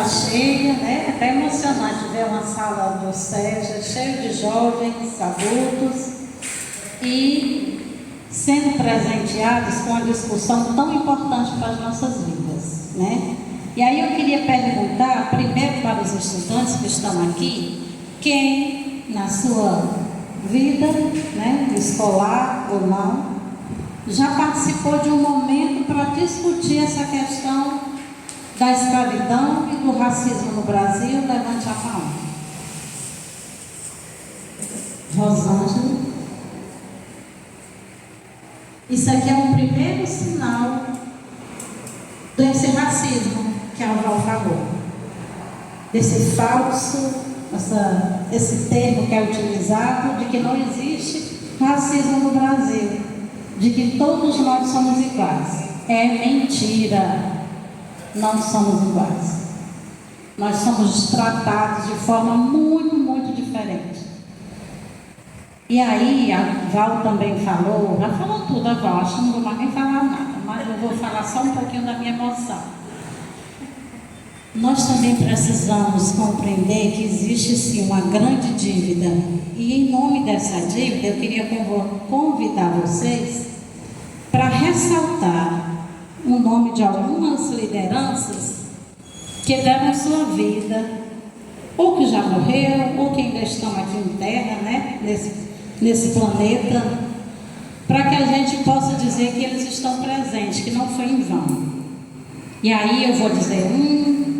cheia, né? É até emocionante ver uma sala do SEJA cheia de jovens, adultos e sendo presenteados com uma discussão tão importante para as nossas vidas, né? E aí eu queria perguntar primeiro para os estudantes que estão aqui, quem na sua vida, né, escolar ou não, já participou de um momento para discutir essa questão da escravidão e do racismo no Brasil? Levante a mão. Rosângela. Isso aqui é um primeiro sinal desse racismo que a Val falou. Desse falso, esse termo que é utilizado de que não existe racismo no Brasil, de que todos nós somos iguais. É mentira. Não somos iguais. Nós somos tratados de forma muito, muito diferente. E aí, a Val também falou, já falou tudo a Val, acho que não vou mais nem falar nada, mas eu vou falar só um pouquinho da minha emoção. Nós também precisamos compreender que existe sim uma grande dívida. E em nome dessa dívida, eu queria convidar vocês para ressaltar o nome de algumas lideranças que deram sua vida, ou que já morreram, ou que ainda estão aqui em terra, né, nesse planeta, para que a gente possa dizer que eles estão presentes, que não foi em vão. E aí eu vou dizer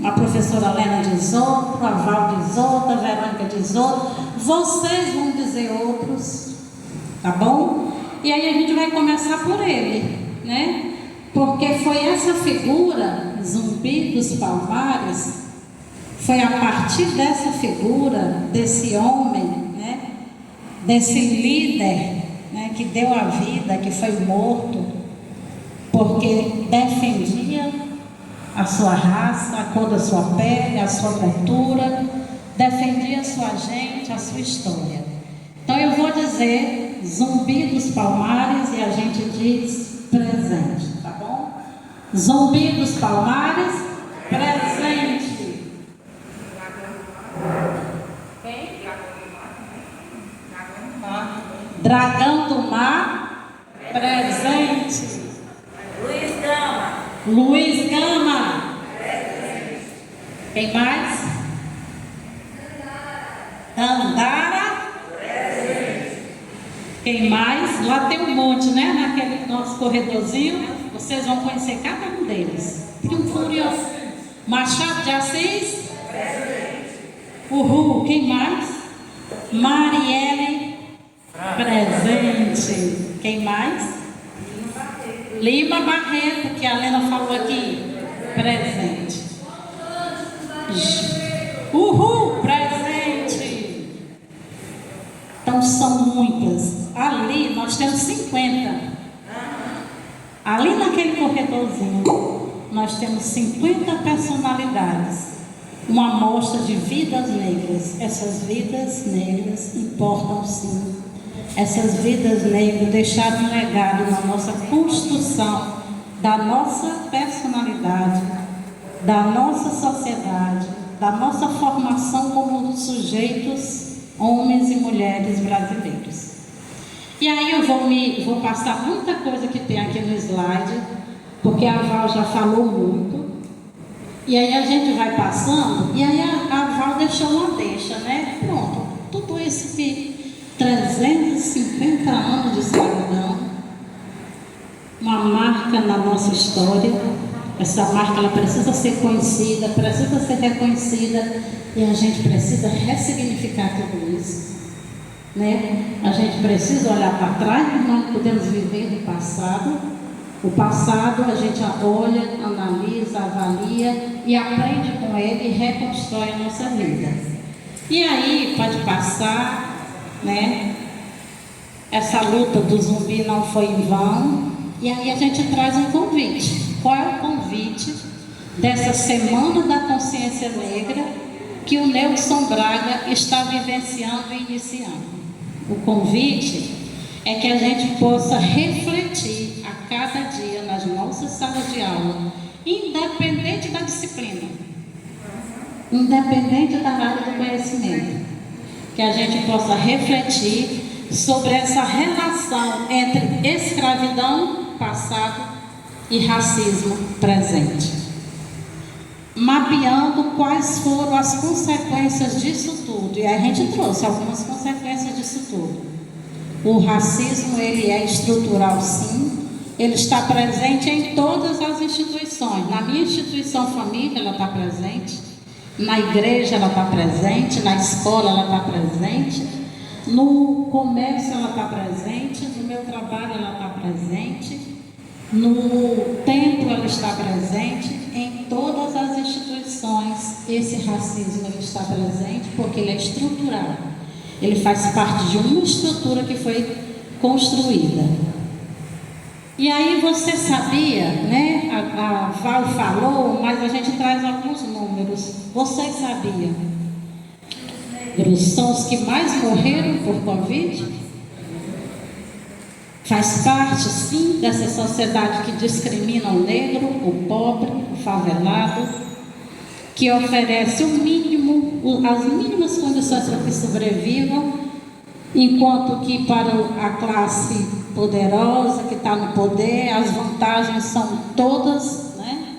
a professora Helena diz outro, a Val diz outra, a Verônica diz outro, vocês vão dizer outros, tá bom? E aí a gente vai começar por ele, né? Porque foi essa figura, Zumbi dos Palmares, foi a partir dessa figura, desse homem, né, desse líder, né, que deu a vida, que foi morto, porque defendia a sua raça, a cor da sua pele, a sua cultura, defendia a sua gente, a sua história. Então eu vou dizer Zumbi dos Palmares e a gente diz presente, tá bom? Zumbi dos Palmares, presente. Quem? Dragão do Mar, presente. Luiz Gama. Luiz Gama. Presente. Quem mais? Andara. Presente. Quem mais? Lá tem um monte, né? Naquele nosso corredorzinho. Vocês vão conhecer cada um deles. Triunfúrio. Machado de Assis. Presente. Uhul. Quem mais? Marielle. Presente. Quem mais? Lima Barreto, que a Helena falou aqui. Presente. Uhul. Presente. Então são muitas. Ali nós temos 50. Ali naquele corredorzinho nós temos 50 personalidades. Uma amostra de vidas negras. Essas vidas negras importam sim. Essas vidas negras deixaram um legado na nossa construção da nossa personalidade, da nossa sociedade, da nossa formação como sujeitos, homens e mulheres brasileiros. E aí eu vou passar muita coisa que tem aqui no slide, porque a Val já falou muito. E aí a gente vai passando, e aí a Val deixou uma deixa, né? Pronto, tudo isso que 350 anos de escravidão, uma marca na nossa história. Essa marca ela precisa ser conhecida, precisa ser reconhecida, e a gente precisa ressignificar tudo isso, né? A gente precisa olhar para trás, porque nós podemos viver do passado. O passado a gente olha, analisa, avalia e aprende com ele e reconstrói a nossa vida. E aí pode passar, né? Essa luta do zumbi não foi em vão. E aí a gente traz um convite. Qual é o convite dessa Semana da Consciência Negra que o Nelson Braga está vivenciando e iniciando? O convite é que a gente possa refletir a cada dia nas nossas salas de aula, independente da disciplina. independente da área do conhecimento, que a gente possa refletir sobre essa relação entre escravidão passado e racismo presente, mapeando quais foram as consequências disso tudo. E a gente trouxe algumas consequências disso tudo. O racismo, ele é estrutural, sim. Ele está presente em todas as instituições. Na minha instituição família, ela está presente. Na igreja, ela está presente. Na escola, ela está presente. No comércio, ela está presente. No meu trabalho, ela está presente. No templo, ela está presente. Em todas as instituições, esse racismo ele está presente porque ele é estrutural. Ele faz parte de uma estrutura que foi construída. E aí você sabia, né? A Val falou, mas a gente traz alguns números. Vocês sabiam? Negros são os que mais morreram por Covid? Faz parte, sim, dessa sociedade que discrimina o negro, o pobre, o favelado, que oferece o mínimo, as mínimas condições para que sobrevivam, enquanto que para a classe poderosa, que está no poder, as vantagens são todas, né?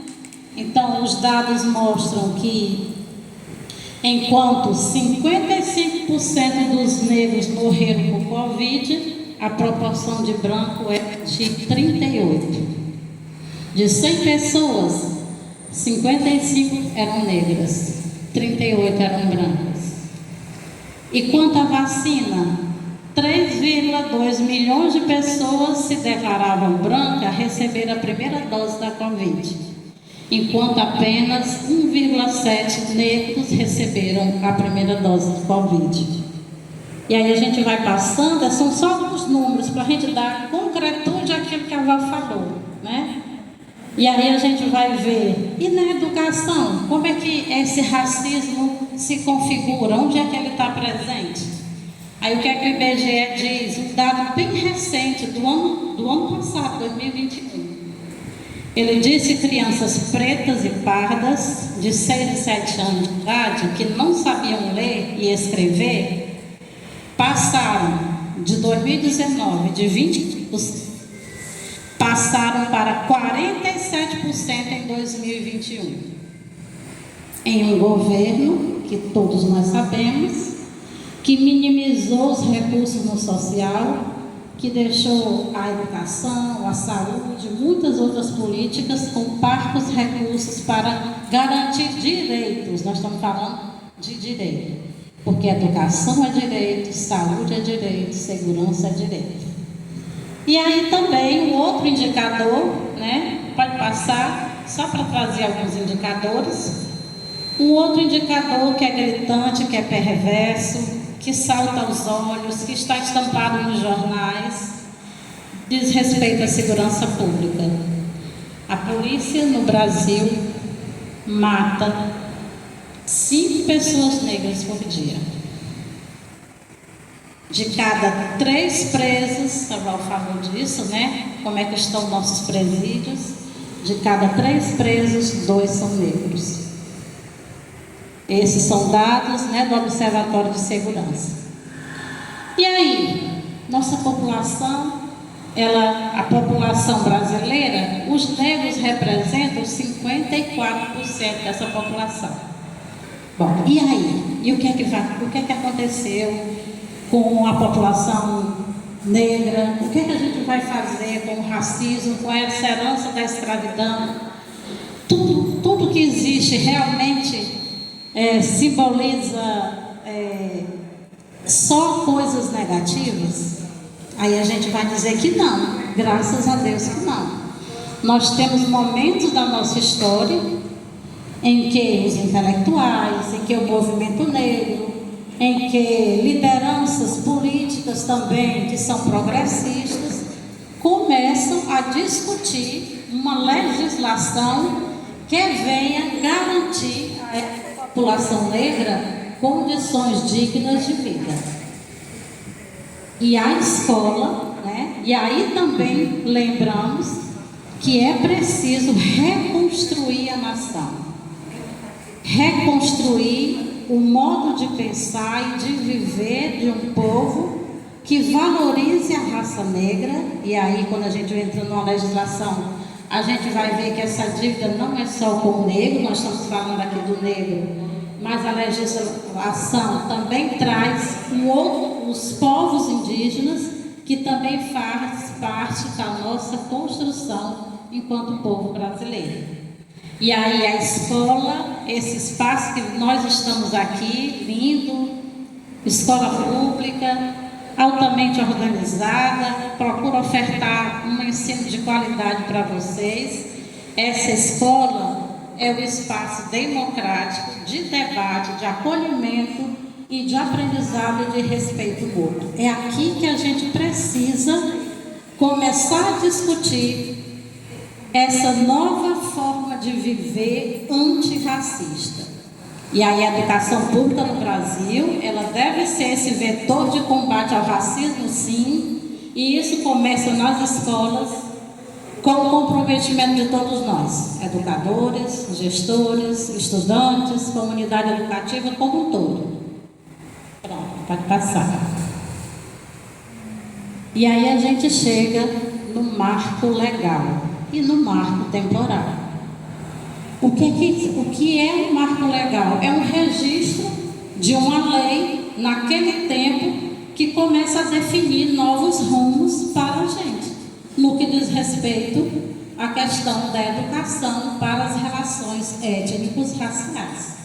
Então, os dados mostram que, enquanto 55% dos negros morreram por Covid, a proporção de branco é de 38. De 100 pessoas, 55 eram negras, 38 eram brancas. E quanto à vacina, 3,2 milhões de pessoas se declaravam brancas a receber a primeira dose da Covid, enquanto apenas 1,7 negros receberam a primeira dose de Covid. E aí a gente vai passando, são só alguns números para a gente dar concretude àquilo que a Val falou, né? E aí a gente vai ver, e na educação, como é que esse racismo se configura? Onde é que ele está presente? Aí o que é que o IBGE diz? Um dado bem recente do ano passado, 2021. Ele disse que crianças pretas e pardas, de 6 e 7 anos de idade, que não sabiam ler e escrever, passaram de 2019, de 20%, passaram para 47% em 2021. Em um governo que todos nós sabemos, que minimizou os recursos no social, que deixou a educação, a saúde, muitas outras políticas com parcos recursos para garantir direitos. Nós estamos falando de direito, porque educação é direito, saúde é direito, segurança é direito. E aí também um outro indicador, né? Pode passar, só para trazer alguns indicadores. Um outro indicador que é gritante, que é perverso, que salta aos olhos, que está estampado nos jornais, diz respeito à segurança pública. A polícia no Brasil mata 5 pessoas negras por dia. De cada 3 presos, a Val falou disso, né? Como é que estão nossos presídios? De cada 3 presos, 2 são negros. Esses são dados, né, do Observatório de Segurança. E aí, nossa população, a população brasileira, os negros representam 54% dessa população. Bom, e aí? E o que é que aconteceu com a população negra? O que é que a gente vai fazer com o racismo, com essa herança da escravidão? Tudo que existe realmente simboliza só coisas negativas? Aí a gente vai dizer que não, graças a Deus que não. Nós temos momentos da nossa história em que os intelectuais, em que o movimento negro, em que lideranças políticas também, que são progressistas, começam a discutir uma legislação que venha garantir à população negra condições dignas de vida. E a escola, né? E aí também lembramos que é preciso reconstruir a nação. reconstruir o modo de pensar e de viver de um povo que valorize a raça negra. E aí, quando a gente entra numa legislação, a gente vai ver que essa dívida não é só com o negro, nós estamos falando aqui do negro, mas a legislação também traz os povos indígenas, que também faz parte da nossa construção enquanto povo brasileiro. E aí a escola, esse espaço que nós estamos aqui, lindo, escola pública, altamente organizada, procura ofertar um ensino de qualidade para vocês. Essa escola é o espaço democrático de debate, de acolhimento e de aprendizado e de respeito mútuo. É aqui que a gente precisa começar a discutir essa nova forma de viver antirracista. E aí a educação pública no Brasil, ela deve ser esse vetor de combate ao racismo, sim, e isso começa nas escolas, com o comprometimento de todos nós, educadores, gestores, estudantes, comunidade educativa como um todo. Pronto, pode passar. E aí a gente chega no marco legal e no marco temporal. O que é um marco legal? É um registro de uma lei naquele tempo que começa a definir novos rumos para a gente, no que diz respeito à questão da educação para as relações étnicos raciais.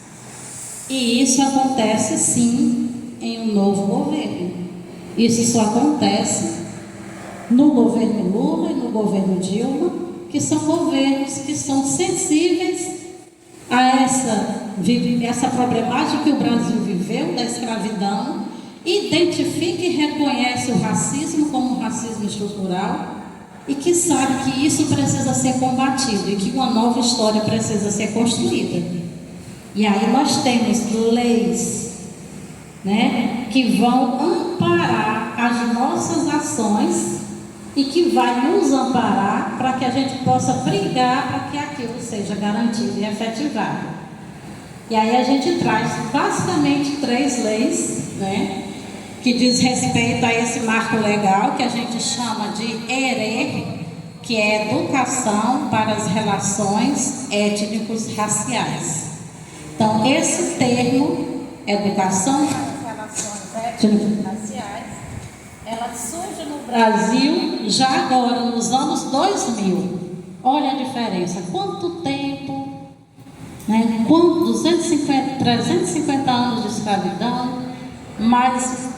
E isso acontece sim em um novo governo. Isso só acontece no governo Lula e no governo Dilma, que são governos que são sensíveis a essa problemática que o Brasil viveu, da escravidão, identifica e reconhece o racismo como um racismo estrutural e que sabe que isso precisa ser combatido e que uma nova história precisa ser construída. E aí nós temos leis, né, que vão amparar as nossas ações e que vai nos amparar para que a gente possa brigar para que aquilo seja garantido e efetivado. E aí a gente traz basicamente 3 leis, né, que diz respeito a esse marco legal que a gente chama de ERE, que é Educação para as Relações Étnicos Raciais. Então, esse termo, Educação para as Relações Étnicos Raciais, ela surge no Brasil já agora, nos anos 2000. Olha a diferença, quanto tempo, né? 350 anos de escravidão, mais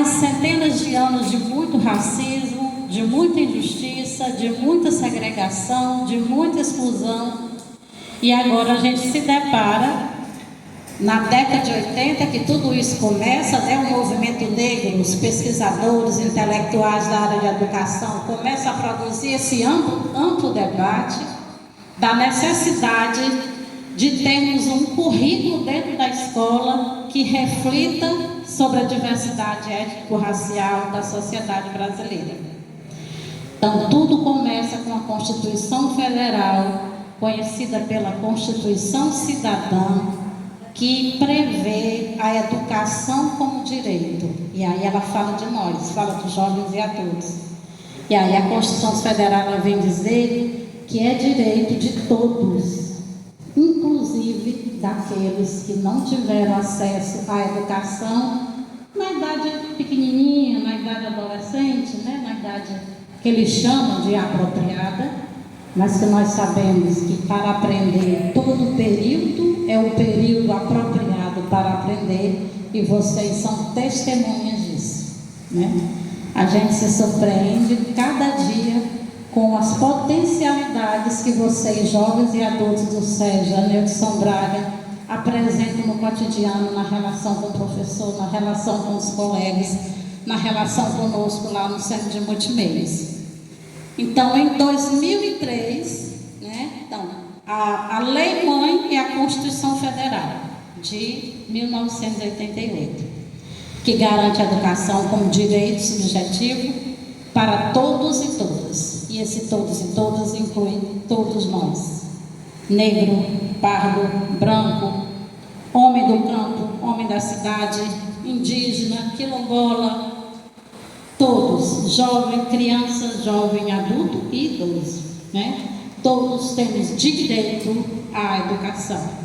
centenas de anos de muito racismo, de muita injustiça, de muita segregação, de muita exclusão. E agora a gente se depara na década de 80, que tudo isso começa, né, o movimento negro, os pesquisadores, intelectuais da área de educação começam a produzir esse amplo debate da necessidade de termos um currículo dentro da escola que reflita sobre a diversidade étnico-racial da sociedade brasileira. Então, tudo começa com a Constituição Federal, conhecida pela Constituição Cidadã, que prevê a educação como direito. E aí ela fala de nós, fala dos jovens e adultos. E aí a Constituição Federal ela vem dizer que é direito de todos, inclusive daqueles que não tiveram acesso à educação na idade pequenininha, na idade adolescente, né? Na idade que eles chamam de apropriada, mas que nós sabemos que para aprender todo período é o período apropriado para aprender, e vocês são testemunhas disso, né? A gente se surpreende cada dia com as potencialidades que vocês, jovens e adultos do SEJA, Neudson Braga, apresentam no cotidiano, na relação com o professor, na relação com os colegas, na relação conosco lá no Centro de Multimeios. Então, em 2003, né, a Lei Mãe é a Constituição Federal de 1988, que garante a educação como direito subjetivo para todos e todas. E esse todos e todas inclui todos nós, negro, pardo, branco, homem do campo, homem da cidade, indígena, quilombola, todos, jovem, criança, jovem, adulto e idoso, né? Todos temos direito à educação.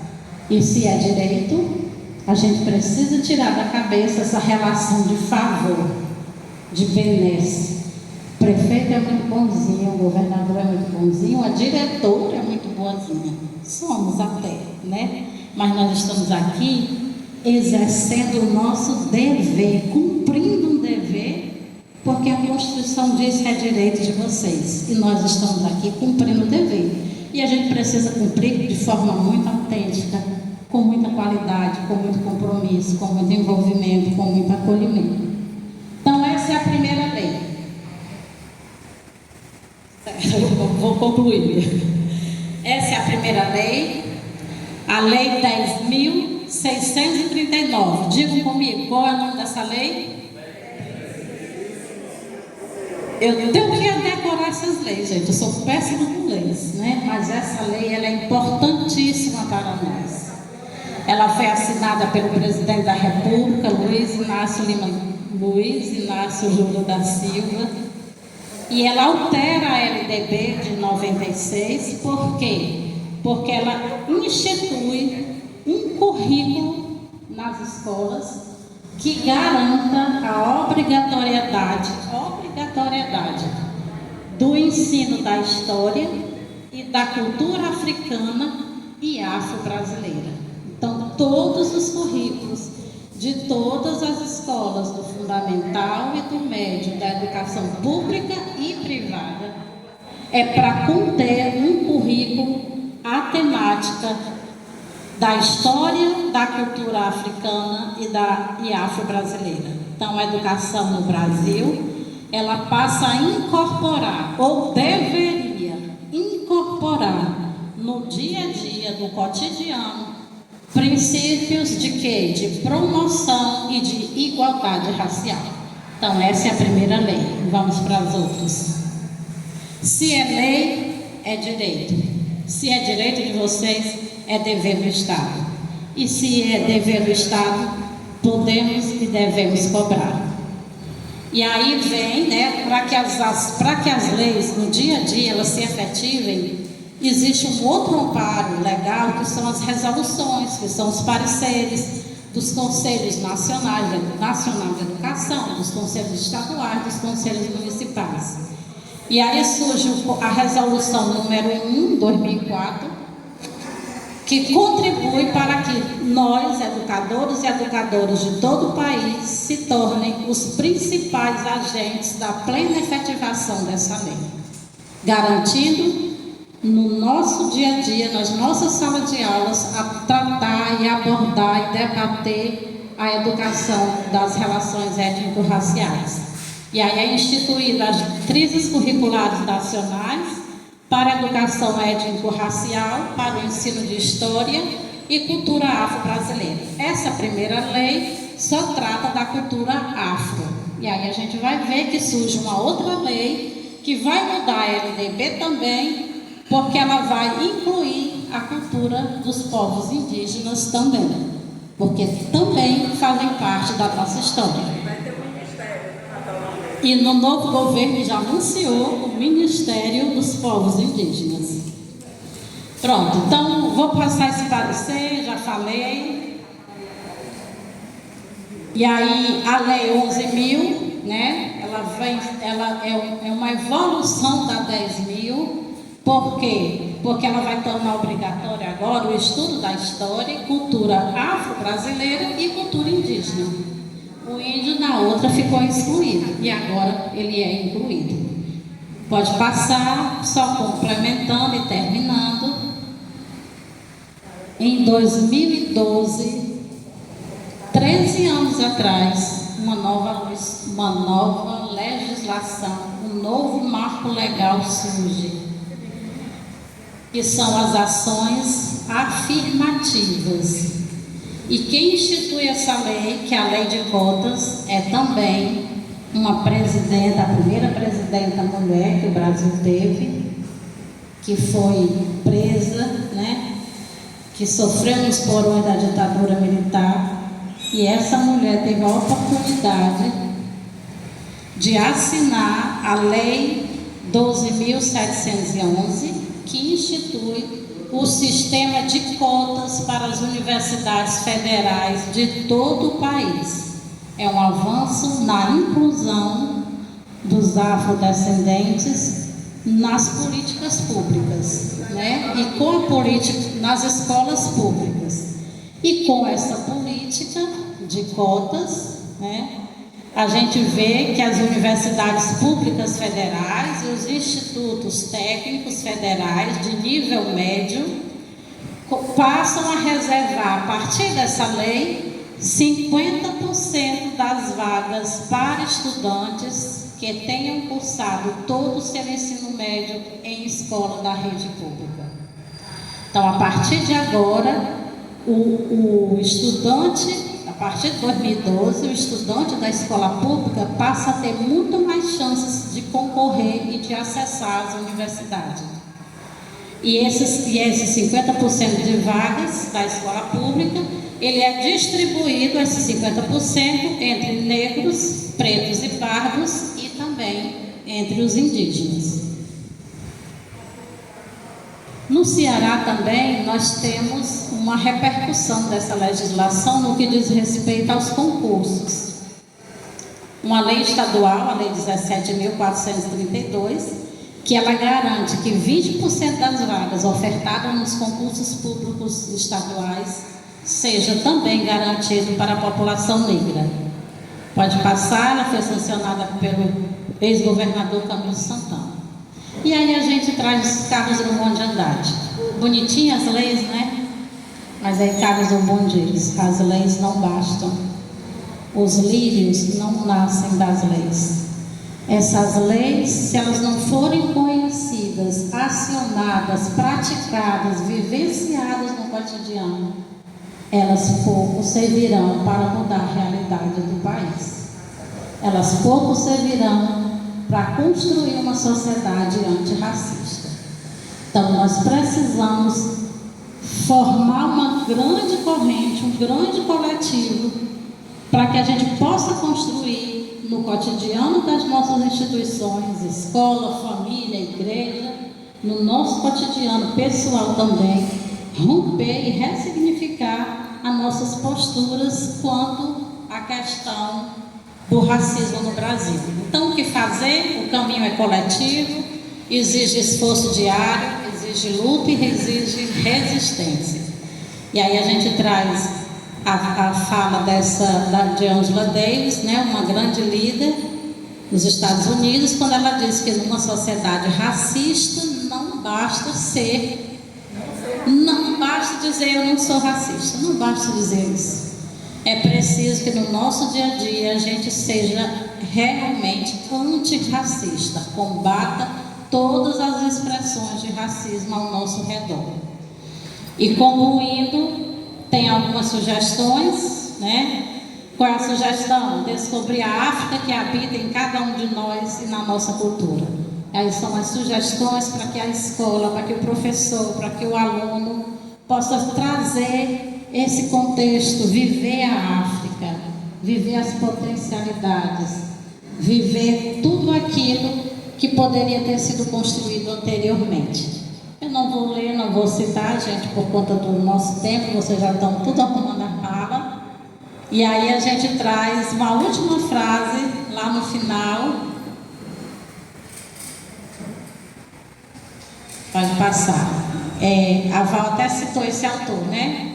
E se é direito, a gente precisa tirar da cabeça essa relação de favor, de benesse. O prefeito é muito bonzinho, o governador é muito bonzinho, a diretora é muito boazinha. Somos até, né? Mas nós estamos aqui exercendo o nosso dever, cumprindo um dever, porque a Constituição diz que é direito de vocês. E nós estamos aqui cumprindo o dever. E a gente precisa cumprir de forma muito autêntica, com muita qualidade, com muito compromisso, com muito envolvimento, com muito acolhimento. Então, essa é a primeira lei. Vou concluir. Essa é a primeira lei, a Lei 10.639. Digam comigo, qual é o nome dessa lei? Eu tenho que decorar essas leis, gente. Eu sou péssima com leis, né? Mas essa lei, ela é importantíssima para nós. Ela foi assinada pelo presidente da República, Luiz Inácio Lula da Silva, e ela altera a LDB de 96, por quê? Porque ela institui um currículo nas escolas que garanta a obrigatoriedade do ensino da história e da cultura africana e afro-brasileira. Então, todos os currículos de todas as escolas do fundamental e do médio, da educação pública e privada, é para conter um currículo a temática da história, da cultura africana e afro-brasileira. Então, a educação no Brasil, ela passa a incorporar, ou deveria incorporar, no dia a dia do cotidiano, princípios de quê? De promoção e de igualdade racial. Então, essa é a primeira lei. Vamos para as outras. Se é lei, é direito. Se é direito de vocês, é dever do Estado. E se é dever do Estado, podemos e devemos cobrar. E aí vem, né, para que as leis no dia a dia elas se efetivem, existe um outro amparo legal, que são as resoluções, que são os pareceres dos Conselhos Nacionais de Educação, dos Conselhos Estaduais, dos Conselhos Municipais. E aí surge a resolução número 1, 2004, que contribui para que nós, educadores e educadoras de todo o país, se tornem os principais agentes da plena efetivação dessa lei, garantindo no nosso dia a dia, nas nossas salas de aulas, a tratar e abordar e debater a educação das relações étnico-raciais. E aí é instituída as diretrizes curriculares nacionais para a educação étnico-racial, para o ensino de história e cultura afro-brasileira. Essa primeira lei só trata da cultura afro. E aí a gente vai ver que surge uma outra lei que vai mudar a LDB também, porque ela vai incluir a cultura dos povos indígenas também, porque também fazem parte da nossa história. Vai ter um ministério. E no novo governo já anunciou o Ministério dos Povos Indígenas. Pronto, então vou passar esse parecer, já falei. E aí a Lei 11.000, né? Ela é uma evolução da 10.000. Por quê? Porque ela vai tornar obrigatório agora o estudo da história, cultura afro-brasileira e cultura indígena. O índio na outra ficou excluído e agora ele é incluído. Pode passar, só complementando e terminando. Em 2012, 13 anos atrás, uma nova legislação, um novo marco legal surge, que são as ações afirmativas. E quem institui essa lei, que é a lei de cotas, é também uma presidenta, a primeira presidenta mulher que o Brasil teve, que foi presa, né? que sofreu nos porões da ditadura militar, e essa mulher teve a oportunidade de assinar a Lei 12.711, que institui o sistema de cotas para as universidades federais de todo o país. É um avanço na inclusão dos afrodescendentes nas políticas públicas, né? E com a política nas escolas públicas. E com essa política de cotas, né, a gente vê que as universidades públicas federais e os institutos técnicos federais de nível médio passam a reservar, a partir dessa lei, 50% das vagas para estudantes que tenham cursado todo o seu ensino médio em escola da rede pública. Então, a partir de agora, o estudante, a partir de 2012, o estudante da escola pública passa a ter muito mais chances de concorrer e de acessar as universidades. E esses 50% de vagas da escola pública, ele é distribuído, esses 50%, entre negros, pretos e pardos e também entre os indígenas. No Ceará também nós temos uma repercussão dessa legislação no que diz respeito aos concursos. Uma lei estadual, a Lei 17.432, que ela garante que 20% das vagas ofertadas nos concursos públicos estaduais seja também garantido para a população negra. Pode passar, ela foi sancionada pelo ex-governador Camilo Santana. E aí a gente traz os carros do bom de andade. Bonitinhas as leis, né? Mas aí carros do bom diz, as leis não bastam. Os lírios não nascem das leis. Essas leis, se elas não forem conhecidas, acionadas, praticadas, vivenciadas no cotidiano, elas pouco servirão para mudar a realidade do país. Elas pouco servirão para construir uma sociedade antirracista. Então, nós precisamos formar uma grande corrente, um grande coletivo, para que a gente possa construir no cotidiano das nossas instituições, escola, família, igreja, no nosso cotidiano pessoal também, romper e ressignificar as nossas posturas quanto à questão do racismo no Brasil. Então, o que fazer? O caminho é coletivo, exige esforço diário, exige luta e exige resistência. E aí a gente traz a fala de Angela Davis, né, uma grande líder nos Estados Unidos, quando ela diz que numa sociedade racista não basta dizer eu não sou racista, não basta dizer isso. É preciso que no nosso dia a dia a gente seja realmente antirracista, combata todas as expressões de racismo ao nosso redor. E concluindo, tem algumas sugestões, né? Qual é a sugestão? Descobrir a África que habita em cada um de nós e na nossa cultura. Aí são as sugestões para que a escola, para que o professor, para que o aluno possa trazer esse contexto, viver a África, viver as potencialidades, viver tudo aquilo que poderia ter sido construído anteriormente. Eu não vou ler, não vou citar, gente, por conta do nosso tempo, vocês já estão tudo arrumando a fala. E aí a gente traz uma última frase lá no final. Pode passar. A Val até citou esse autor, né?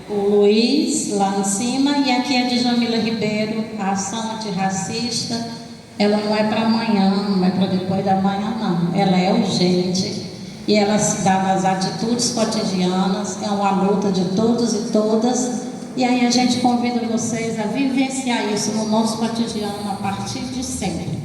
O Luiz, lá em cima, e aqui é de Jamila Ribeiro, a ação antirracista. Ela não é para amanhã, não é para depois da manhã, não. Ela é urgente e ela se dá nas atitudes cotidianas, é uma luta de todos e todas. E aí a gente convida vocês a vivenciar isso no nosso cotidiano a partir de sempre.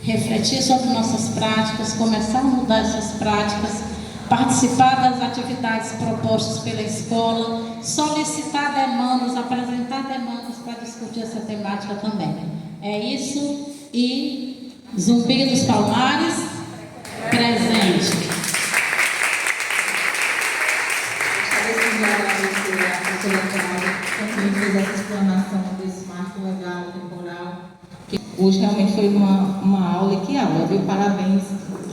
Refletir sobre nossas práticas, começar a mudar essas práticas, participar das atividades propostas pela escola, solicitar demandas, apresentar demandas para discutir essa temática também. É isso e Zumbi dos Palmares, presente. Quem fez essa explanação desse marco legal, temporal. Hoje realmente foi uma aula e que aula, viu? Parabéns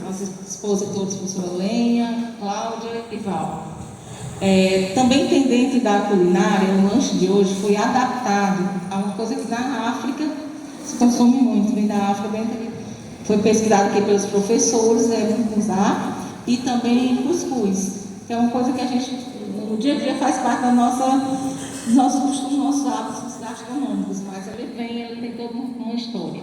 aos expositores, professora Lenha, Cláudia e Val. Também tem dentro da culinária, o lanche de hoje foi adaptado a uma coisa que na África se consome muito, vem da África, foi pesquisado aqui pelos professores, mungunzá, e também cuscuz, que é uma coisa que a gente, no dia a dia, faz parte dos nossos costumes, nossos hábitos gastronômicos, mas ele tem toda uma história.